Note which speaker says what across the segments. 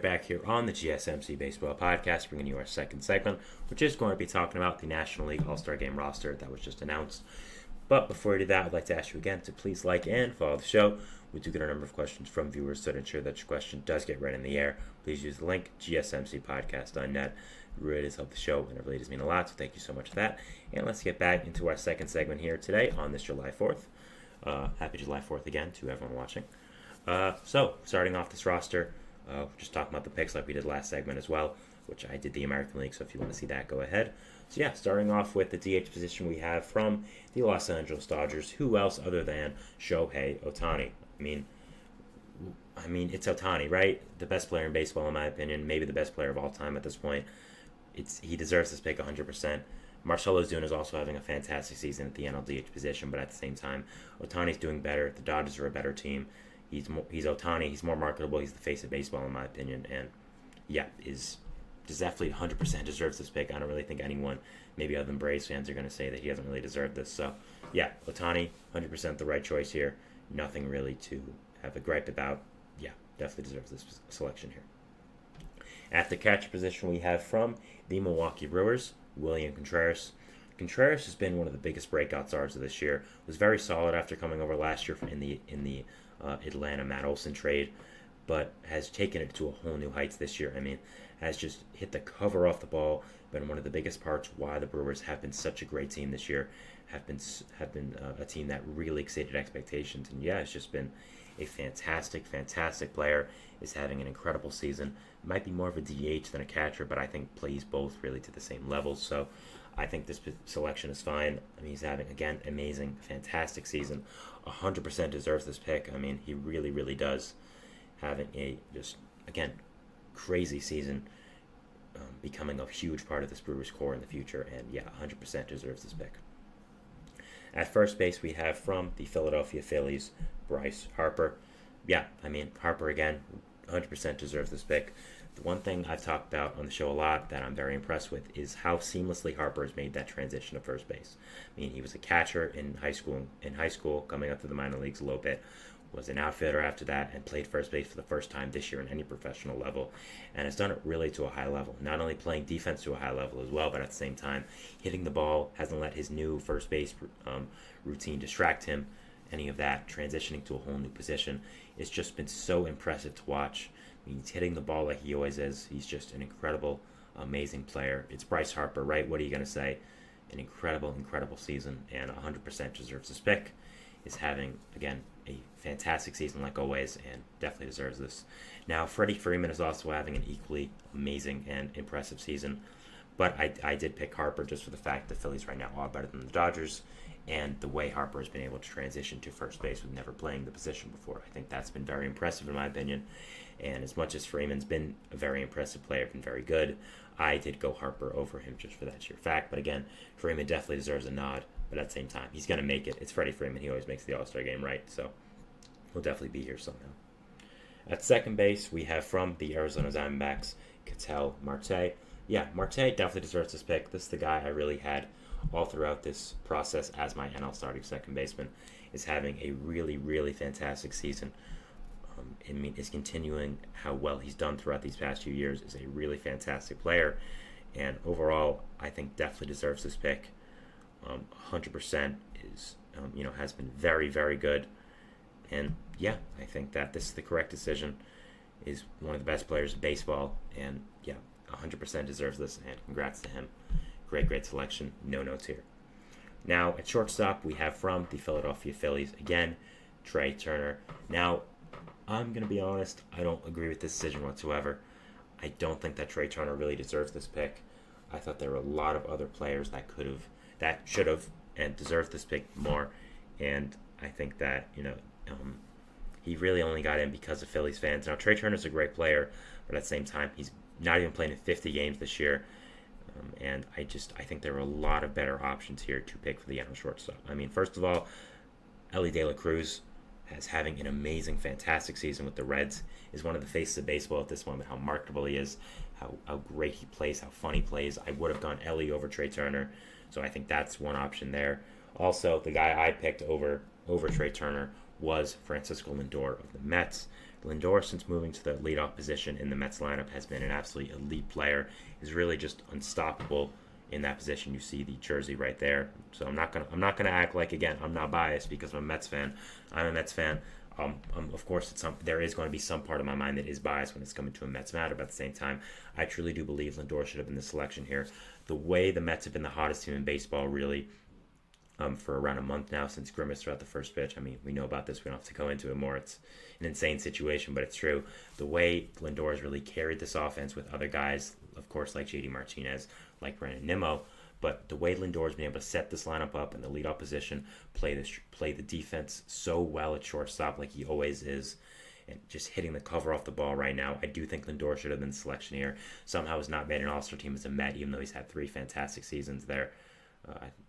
Speaker 1: Back here on the GSMC Baseball Podcast, bringing you our second segment, which is going to be talking about the National League All-Star Game roster that was just announced. But before we do that, I'd like to ask you again to please like and follow the show. We do get a number of questions from viewers, so to ensure that your question does get read in the air, please use the link, gsmcpodcast.net. It really does help the show, and it really does mean a lot, so thank you so much for that. And let's get back into our second segment here today on this July 4th. Happy July 4th again to everyone watching. So, starting off this roster, just talking about the picks like we did last segment as well, which I did the American League, so if you want to see that, go ahead. So yeah, starting off with the DH position we have from the Los Angeles Dodgers. Who else other than Shohei Ohtani? I mean, it's Ohtani, right? The best player in baseball, in my opinion. Maybe the best player of all time at this point. He deserves this pick 100%. Marcell Ozuna is also having a fantastic season at the NLDH position, but at the same time, Ohtani's doing better. The Dodgers are a better team. He's Ohtani. He's more marketable. He's the face of baseball, in my opinion. And yeah, definitely 100% deserves this pick. I don't really think anyone, maybe other than Braves fans, are going to say that he doesn't really deserve this. So yeah, Ohtani, 100% the right choice here. Nothing really to have a gripe about. Yeah, definitely deserves this selection here. At the catcher position, we have from the Milwaukee Brewers, William Contreras. Contreras has been one of the biggest breakout stars of this year. Was very solid after coming over last year in the Atlanta Matt Olson trade, but has taken it to a whole new heights this year. I mean, has just hit the cover off the ball. Been one of the biggest parts why the Brewers have been such a great team this year. Have been a team that really exceeded expectations. And yeah, it's just been a fantastic player. Is having an incredible season. Might be more of a DH than a catcher, but I think plays both really to the same level. So I think this selection is fine. I mean, he's having, again, amazing, fantastic season. 100% deserves this pick. I mean, he really, really does. Having a, just, again, crazy season, becoming a huge part of this Brewers core in the future. And yeah, 100% deserves this pick. At first base, we have from the Philadelphia Phillies, Bryce Harper. Yeah, I mean, Harper, again, 100% deserves this pick. The one thing I've talked about on the show a lot that I'm very impressed with is how seamlessly Harper has made that transition to first base. I mean, he was a catcher in high school, coming up to the minor leagues a little bit, was an outfielder after that, and played first base for the first time this year in any professional level, and has done it really to a high level. Not only playing defense to a high level as well, but at the same time, hitting the ball, hasn't let his new first base routine distract him, any of that, transitioning to a whole new position. It's just been so impressive to watch. I mean, he's hitting the ball like he always is. He's just an incredible, amazing player. It's Bryce Harper, right? What are you going to say? An incredible season, and 100% deserves this pick. Is having, again, a fantastic season like always, and definitely deserves this. Now, Freddie Freeman is also having an equally amazing and impressive season, but I did pick Harper just for the fact the Phillies right now are better than the Dodgers, and the way Harper has been able to transition to first base with never playing the position before. I think that's been very impressive in my opinion. And as much as Freeman's been a very impressive player, been very good, I did go Harper over him just for that sheer fact. But again, Freeman definitely deserves a nod. But at the same time, he's going to make it. It's Freddie Freeman. He always makes the All-Star game, right? So he'll definitely be here somehow. At second base, we have from the Arizona Diamondbacks, Ketel Marte. Yeah, Marte definitely deserves this pick. This is the guy I really had all throughout this process as my NL starting second baseman. Is having a really, really fantastic season. I mean, is continuing how well he's done throughout these past few years. Is a really fantastic player, and overall, I think definitely deserves this pick. 100% is, has been very, very good, and yeah, I think that this is the correct decision. Is one of the best players in baseball, and yeah, 100% deserves this, and congrats to him. Great selection. No notes here. Now, at shortstop, we have from the Philadelphia Phillies, again, Trey Turner. Now, I'm going to be honest, I don't agree with this decision whatsoever. I don't think that Trey Turner really deserves this pick. I thought there were a lot of other players that should have, and deserved this pick more. And I think that, he really only got in because of Phillies fans. Now, Trey Turner's a great player, but at the same time, he's not even playing in 50 games this year. And I think there were a lot of better options here to pick for the NL shortstop. I mean, first of all, Elly De La Cruz is having an amazing, fantastic season with the Reds. Is one of the faces of baseball at this moment. How marketable he is, how great he plays, how fun he plays. I would have gone Elly over Trey Turner, so I think that's one option there. Also, the guy I picked over Trey Turner was Francisco Lindor of the Mets. Lindor, since moving to the leadoff position in the Mets lineup, has been an absolutely elite player. He's really just unstoppable in that position. You see the jersey right there. So I'm not gonna act like, again, I'm not biased because I'm a Mets fan. I'm a Mets fan. Of course, there is going to be some part of my mind that is biased when it's coming to a Mets matter, but at the same time, I truly do believe Lindor should have been the selection here. The way the Mets have been the hottest team in baseball, really, for around a month now since Grimace throughout the first pitch. I mean, we know about this. We don't have to go into it more. It's an insane situation, but it's true. The way Lindor has really carried this offense with other guys, of course, like JD Martinez, like Brandon Nimmo, but the way Lindor has been able to set this lineup up in the leadoff position, play the defense so well at shortstop like he always is, and just hitting the cover off the ball right now, I do think Lindor should have been the selection here. Somehow has not made an All-Star team as a Met, even though he's had 3 fantastic seasons there.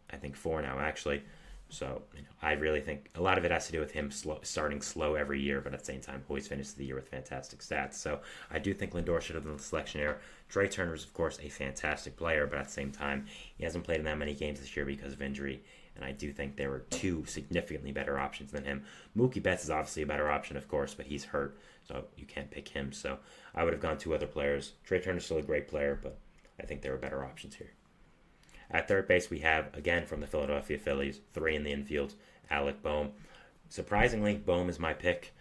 Speaker 1: I think 4 now, actually. So I really think a lot of it has to do with him starting slow every year, but at the same time always finishes the year with fantastic stats. So I do think Lindor should have been the selection here. Trey Turner is, of course, a fantastic player, but at the same time, he hasn't played in that many games this year because of injury, and I do think there were 2 significantly better options than him. Mookie Betts is obviously a better option, of course, but he's hurt, so you can't pick him. So I would have gone 2 other players. Trey Turner's still a great player, but I think there were better options here. At third base, we have, again, from the Philadelphia Phillies, 3 in the infield, Alec Bohm. Surprisingly, Bohm is my pick.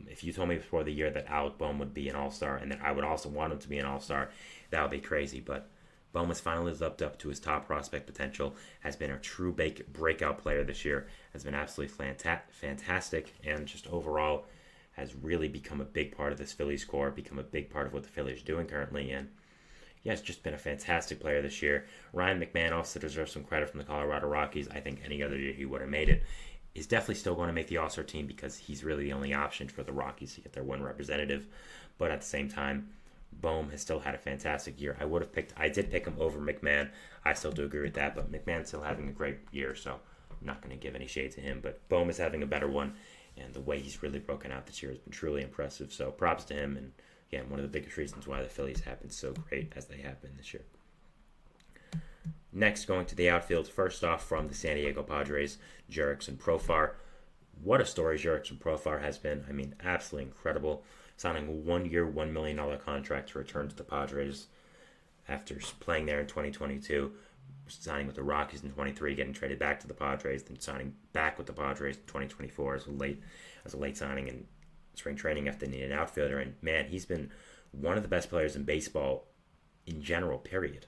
Speaker 1: If you told me before the year that Alec Bohm would be an all-star and that I would also want him to be an all-star, that would be crazy. But Bohm has finally lived up to his top prospect potential, has been a true breakout player this year, has been absolutely fantastic, and just overall has really become a big part of this Phillies core, become a big part of what the Phillies are doing currently, and he has just been a fantastic player this year. Ryan McMahon also deserves some credit from the Colorado Rockies. I think any other year he would have made it. He's definitely still going to make the All-Star team because he's really the only option for the Rockies to get their 1 representative. But at the same time, Bohm has still had a fantastic year. I did pick him over McMahon. I still do agree with that, but McMahon's still having a great year, so I'm not going to give any shade to him. But Bohm is having a better one, and the way he's really broken out this year has been truly impressive. So props to him, and again, one of the biggest reasons why the Phillies have been so great as they have been this year. Next, going to the outfield, first off from the San Diego Padres, Jurickson Profar. What a story Jurickson Profar has been. I mean, absolutely incredible. Signing a 1-year, $1 million contract to return to the Padres after playing there in 2022, signing with the Rockies in 23, getting traded back to the Padres, then signing back with the Padres in 2024 as a late signing in spring training after they needed an outfielder. And man, he's been one of the best players in baseball in general, period.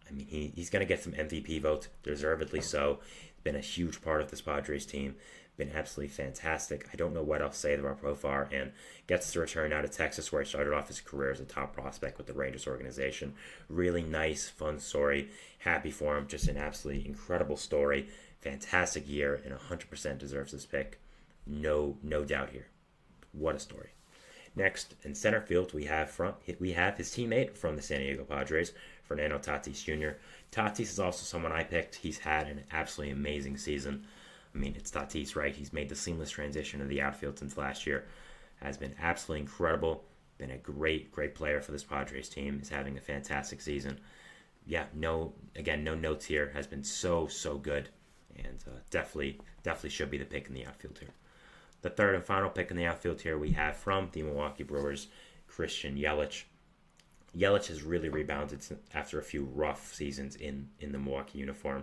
Speaker 1: I mean, he's going to get some MVP votes, deservedly so. He's been a huge part of this Padres team. Been absolutely fantastic. I don't know what else to say about Profar, and gets to return now to Texas, where he started off his career as a top prospect with the Rangers organization. Really nice, fun story. Happy for him. Just an absolutely incredible story. Fantastic year, and 100% deserves this pick. No doubt here. What a story. Next, in center field, we have his teammate from the San Diego Padres, Fernando Tatis Jr. Tatis is also someone I picked. He's had an absolutely amazing season. I mean, it's Tatis, right? He's made the seamless transition to the outfield since last year. Has been absolutely incredible. Been a great player for this Padres team. Is having a fantastic season. Yeah, no notes here. Has been so good, and definitely should be the pick in the outfield here. The third and final pick in the outfield here we have from the Milwaukee Brewers, Christian Yelich. Yelich has really rebounded after a few rough seasons in the Milwaukee uniform.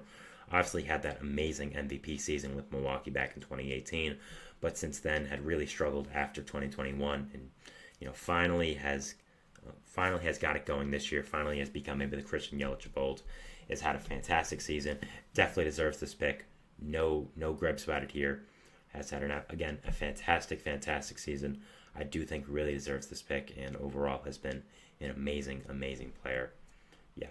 Speaker 1: Obviously had that amazing MVP season with Milwaukee back in 2018, but since then had really struggled after 2021, and finally has got it going this year. Finally has become maybe the Christian Yelich of old. Has had a fantastic season. Definitely deserves this pick. No gripes about it here. Has had a fantastic season. I do think really deserves this pick, and overall has been an amazing player. Yeah,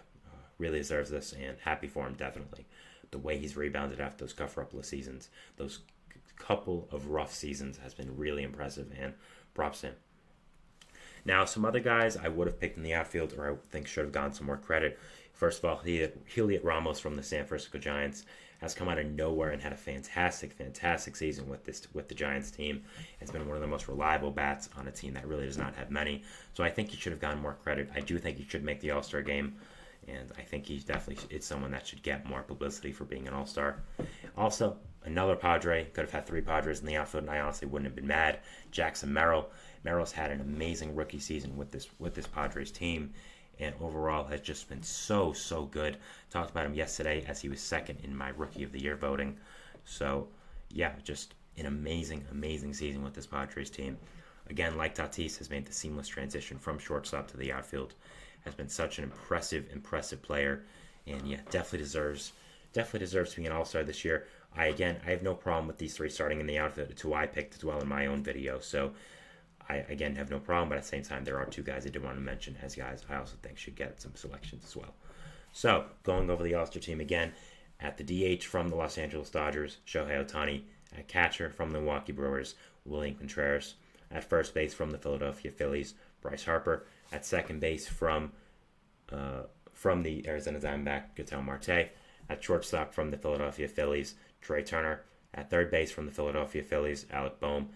Speaker 1: really deserves this, and happy for him, definitely. The way he's rebounded after those couple of seasons, those couple of rough seasons, has been really impressive, and props to him. Now, some other guys I would have picked in the outfield, or I think should have gotten some more credit. First of all, Heliot Ramos from the San Francisco Giants has come out of nowhere and had a fantastic season with the Giants team. It's been one of the most reliable bats on a team that really does not have many. So I think he should have gotten more credit. I do think he should make the All-Star game, and I think he's definitely it's someone that should get more publicity for being an All-Star. Also, another Padre. Could have had 3 Padres in the outfield, and I honestly wouldn't have been mad. Jackson Merrill. Merrill's had an amazing rookie season with this Padres team, and overall has just been so good. Talked about him yesterday as he was second in my Rookie of the Year voting. So, yeah, just an amazing season with this Padres team. Again, like Tatis, has made the seamless transition from shortstop to the outfield. Has been such an impressive player, and yeah, definitely deserves to be an All-Star this year. I have no problem with these 3 starting in the outfield. It's who I picked as well in my own video. So I again have no problem, but at the same time, there are 2 guys I did want to mention as guys I also think should get some selections as well. So going over the All-Star team again, at the DH from the Los Angeles Dodgers, Shohei Ohtani. At catcher from the Milwaukee Brewers, William Contreras. At first base from the Philadelphia Phillies, Bryce Harper. At second base from the Arizona Diamondback, Ketel Marte. At shortstop from the Philadelphia Phillies, Trey Turner. At third base from the Philadelphia Phillies, Alec Bohm.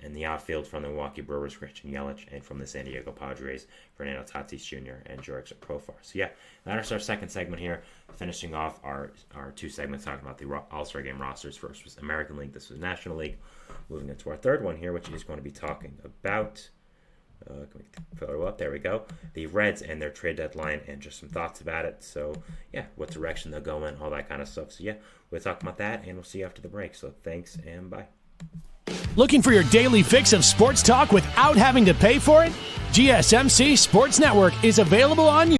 Speaker 1: In the outfield from the Milwaukee Brewers, Christian Yelich. And from the San Diego Padres, Fernando Tatis Jr. and Jurickson Profar. So yeah, that's our second segment here. Finishing off our 2 segments talking about the All-Star Game rosters. First was American League, this was National League. Moving into our third one here, which is going to be talking about, can we get the photo up? There we go. The Reds and their trade deadline and just some thoughts about it. So yeah, what direction they'll go in, all that kind of stuff. So yeah, we'll talk about that and we'll see you after the break. So thanks and bye.
Speaker 2: Looking for your daily fix of sports talk without having to pay for it? GSMC Sports Network is available on